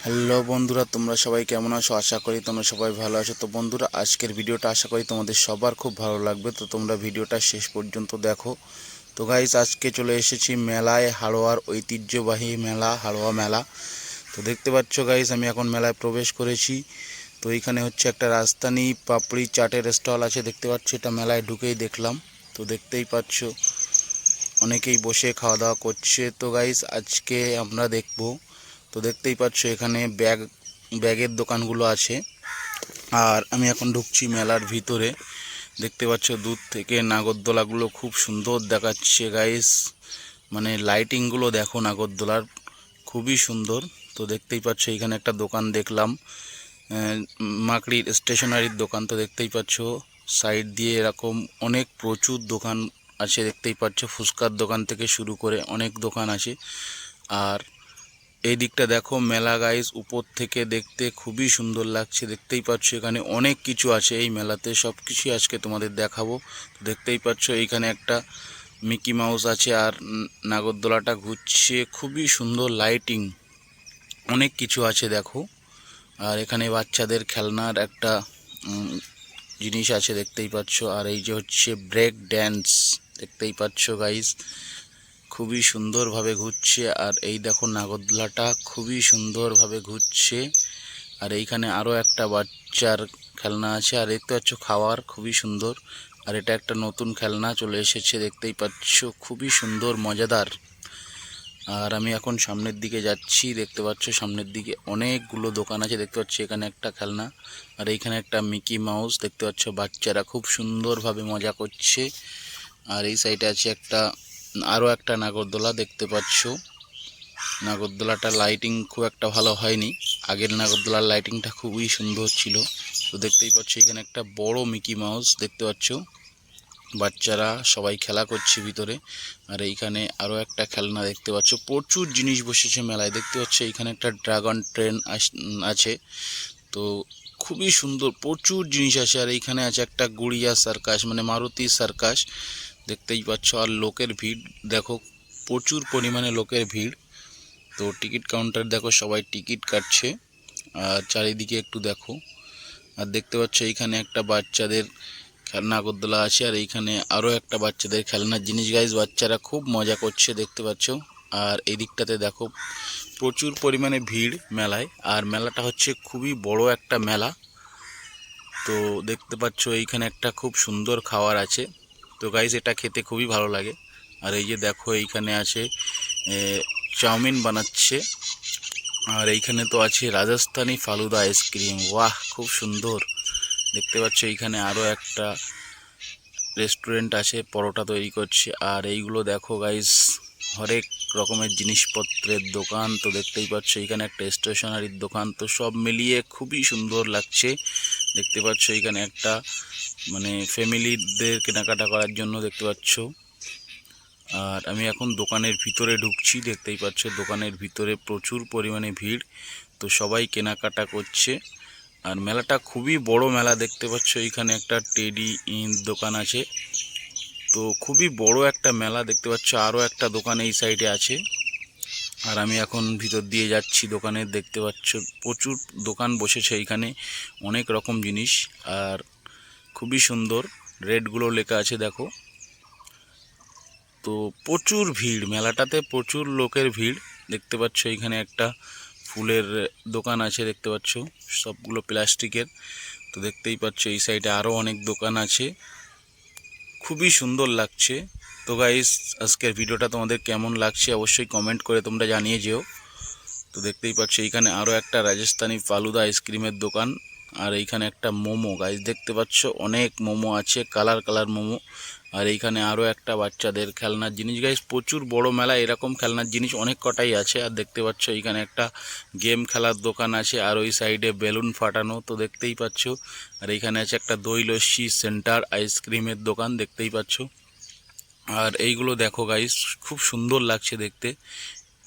Hello বন্ধুরা, তোমরা সবাই কেমন আছো? আশা করি তোমরা সবাই ভালো আছো। তো বন্ধুরা, আজকের ভিডিওটা আশা করি তোমাদের সবার খুব ভালো লাগবে। তো তোমরা ভিডিওটা শেষ পর্যন্ত দেখো। তো গাইস, আজকে চলে এসেছি মেলায়, হাড়োয়ার ঐতিহ্যবাহী মেলা, হাড়োয়া মেলা। তো দেখতে পাচ্ছ গাইস, আমি এখন মেলায় প্রবেশ করেছি। তো এইখানে হচ্ছে একটা রাজধানী পাপড়ি চাটের স্টল আছে, দেখতে পাচ্ছ। এটা মেলায় ঢুকেই দেখলাম। তো দেখতেই পাচ্ছ অনেকেই বসে খাওয়া দাওয়া করছে। তো গাইস, আজকে আমরা দেখব। তো দেখতেই পাচ্ছ এখানে ব্যাগের দোকানগুলো আছে। আর আমি এখন ঢুকছি মেলার ভিতরে। দেখতে পাচ্ছ দূর থেকে নাগরদোলাগুলো খুব সুন্দর দেখাচ্ছে গাইস। মানে লাইটিংগুলো দেখো নাগরদোলার, খুবই সুন্দর। তো দেখতেই পাচ্ছ এখানে একটা দোকান দেখলাম, মাকড়ির স্টেশনারির দোকান। তো দেখতেই পাচ্ছ সাইড দিয়ে এরকম অনেক প্রচুর দোকান আছে। দেখতেই পাচ্ছ ফুচকার দোকান থেকে শুরু করে অনেক দোকান আছে। আর এই দিকটা দেখো মেলা গাইস, উপর থেকে দেখতে খুবই সুন্দর লাগছে। দেখতেই পাচ্ছ এখানে অনেক কিছু আছে এই মেলাতে, সব কিছুই আজকে তোমাদের দেখাবো। দেখতেই পাচ্ছ এইখানে একটা মিকি মাউস আছে, আর নাগরদোলাটা ঘুরছে, খুবই সুন্দর লাইটিং, অনেক কিছু আছে দেখো। আর এখানে বাচ্চাদের খেলনার একটা জিনিস আছে, দেখতেই পাচ্ছ। আর এই যে হচ্ছে ব্রেক ড্যান্স, দেখতেই পাচ্ছ গাইস, খুবই সুন্দরভাবে ঘুরছে। আর এই দেখো নাগরদোলাটা খুবই সুন্দরভাবে ঘুরছে। আর এইখানে আরও একটা বাচ্চার খেলনা আছে। আর দেখতে পাচ্ছ খাওয়ার খুবই সুন্দর। আর এটা একটা নতুন খেলনা চলে এসেছে, দেখতেই পাচ্ছ, খুবই সুন্দর মজাদার। আর আমি এখন সামনের দিকে যাচ্ছি। দেখতে পাচ্ছ সামনের দিকে অনেকগুলো দোকান আছে। দেখতে পাচ্ছ এখানে একটা খেলনা, আর এইখানে একটা মিকি মাউস। দেখতে পাচ্ছ বাচ্চারা খুব সুন্দরভাবে মজা করছে। আর এই সাইডে আছে আরও একটা নাগরদোলা, দেখতে পাচ্ছ। নাগরদোলাটা লাইটিং খুব একটা ভালো হয়নি, আগের নাগরদোলার লাইটিংটা খুবই সুন্দর ছিল। তো দেখতেই পাচ্ছ এখানে একটা বড় মিকি মাউস, দেখতে পাচ্ছ বাচ্চারা সবাই খেলা করছে ভিতরে। আর এইখানে আরও একটা খেলনা দেখতে পাচ্ছ। প্রচুর জিনিস বসেছে মেলায়, দেখতে পাচ্ছ এইখানে একটা ড্রাগন ট্রেন আছে। তো খুবই সুন্দর, প্রচুর জিনিস আছে। আর এইখানে আছে একটা গুড়িয়া সার্কাস, মানে মারুতি সার্কাস, দেখতেই পাচ্ছ। আর লোকের ভিড় দেখো, প্রচুর পরিমাণে লোকের ভিড়। তো টিকিট কাউন্টার দেখো, সবাই টিকিট কাটছে। আর চারিদিকে একটু দেখো। আর দেখতে পাচ্ছ এইখানে একটা বাচ্চাদের নাগরদোলা আছে। আর এইখানে আরও একটা বাচ্চাদের খেলনার জিনিস গাইজ, বাচ্চারা খুব মজা করছে, দেখতে পাচ্ছ। আর এই দিকটাতে দেখো প্রচুর পরিমাণে ভিড় মেলায়। আর মেলাটা হচ্ছে খুবই বড় একটা মেলা। তো দেখতে পাচ্ছ এইখানে একটা খুব সুন্দর খাবার আছে। তো গাইজ এটা খেতে খুবই ভালো লাগে। আর এই যে দেখো এইখানে আছে চাউমিন বানাচ্ছে। আর এইখানে তো আছে রাজস্থানি ফালুদা আইসক্রিম, ওয়াহ খুব সুন্দর। দেখতে পাচ্ছ এইখানে আরও একটা রেস্টুরেন্ট আছে, পরোটা তৈরি করছে। আর এইগুলো দেখো গাইস, হরেক রকমের জিনিসপত্রের দোকান। তো দেখতেই পাচ্ছ এখানে একটা স্টেশনারির দোকান। তো সব মিলিয়ে খুবই সুন্দর লাগছে। দেখতে পাচ্ছ এখানে একটা মানে ফ্যামিলিদের কেনাকাটা করার জন্য, দেখতে পাচ্ছ। আর আমি এখন দোকানের ভিতরে ঢুকছি। দেখতেই পাচ্ছ দোকানের ভিতরে প্রচুর পরিমাণে ভিড়। তো সবাই কেনাকাটা করছে। আর মেলাটা খুবই বড় মেলা, দেখতে পাচ্ছ এখানে একটা টেডি দোকান আছে। তো খুবই বড় একটা মেলা, দেখতে পাচ্ছ। আরও একটা দোকান এই সাইডে আছে। আর আমি এখন ভিতর দিয়ে যাচ্ছি দোকানে। দেখতে পাচ্ছ প্রচুর দোকান বসেছে এইখানে, অনেক রকম জিনিস। আর খুবই সুন্দর, রেটগুলো লেখা আছে দেখো। তো প্রচুর ভিড় মেলাটাতে, প্রচুর লোকের ভিড়। দেখতে পাচ্ছ এখানে একটা ফুলের দোকান আছে, দেখতে পাচ্ছ, সবগুলো প্লাস্টিকের। তো দেখতেই পাচ্ছ এই সাইডে আরও অনেক দোকান আছে, খুবই সুন্দর লাগছে। তো গাইস, আজকের ভিডিওটা তোমাদের কেমন লাগছে অবশ্যই কমেন্ট করে তোমরা জানিয়ে যেও। তো দেখতেই পাচ্ছ এইখানে আরও একটা রাজস্থানি ফালুদা আইসক্রিমের দোকান। আর এইখানে একটা মোমো গাইস, দেখতে পাচ্ছ অনেক মোমো আছে, কালার কালার মোমো। আর এইখানে আরও একটা বাচ্চাদের খেলনার জিনিস গাইস, প্রচুর বড় মেলা, এরকম খেলনার জিনিস অনেক কটাই আছে। আর দেখতে পাচ্ছ এইখানে একটা গেম খেলার দোকান আছে। আর ওই সাইডে বেলুন ফাটানো, তো দেখতেই পাচ্ছ। আর এইখানে আছে একটা দই লস্যি সেন্টার আইসক্রিমের দোকান, দেখতেই পাচ্ছ। আর এইগুলো দেখো গাইস, খুব সুন্দর লাগছে দেখতে,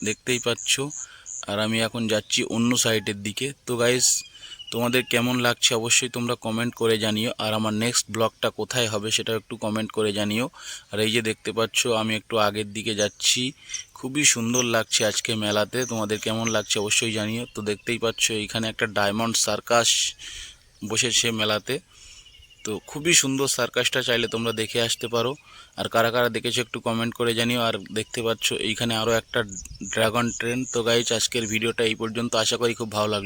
দেখতেই পাচ্ছ। আর আমি এখন যাচ্ছি অন্য সাইডের দিকে। তো গাইস, তোমাদের কেমন লাগছে অবশ্যই তোমরা কমেন্ট করে জানিও, আর আমার নেক্সট ব্লগটা কোথায় হবে সেটাও একটু কমেন্ট করে জানিও। আর এই যে দেখতে পাচ্ছ আমি একটু আগের দিকে যাচ্ছি, খুবই সুন্দর লাগছে আজকে মেলাতে। তোমাদের কেমন লাগছে অবশ্যই জানিও। তো দেখতেই পাচ্ছ এইখানে একটা ডায়মন্ড সার্কাস বসেছে মেলাতে। তো খুবই সুন্দর সার্কাসটা, চাইলে তোমরা দেখে আসতে পারো। আর কারা কারা দেখেছো একটু কমেন্ট করে জানিও। আর দেখতে পাচ্ছ এইখানে আরও একটা ড্রাগন ট্রেন। তো গাইজ, আজকের ভিডিওটা এই পর্যন্ত, আশা করি খুব ভালো লাগলো।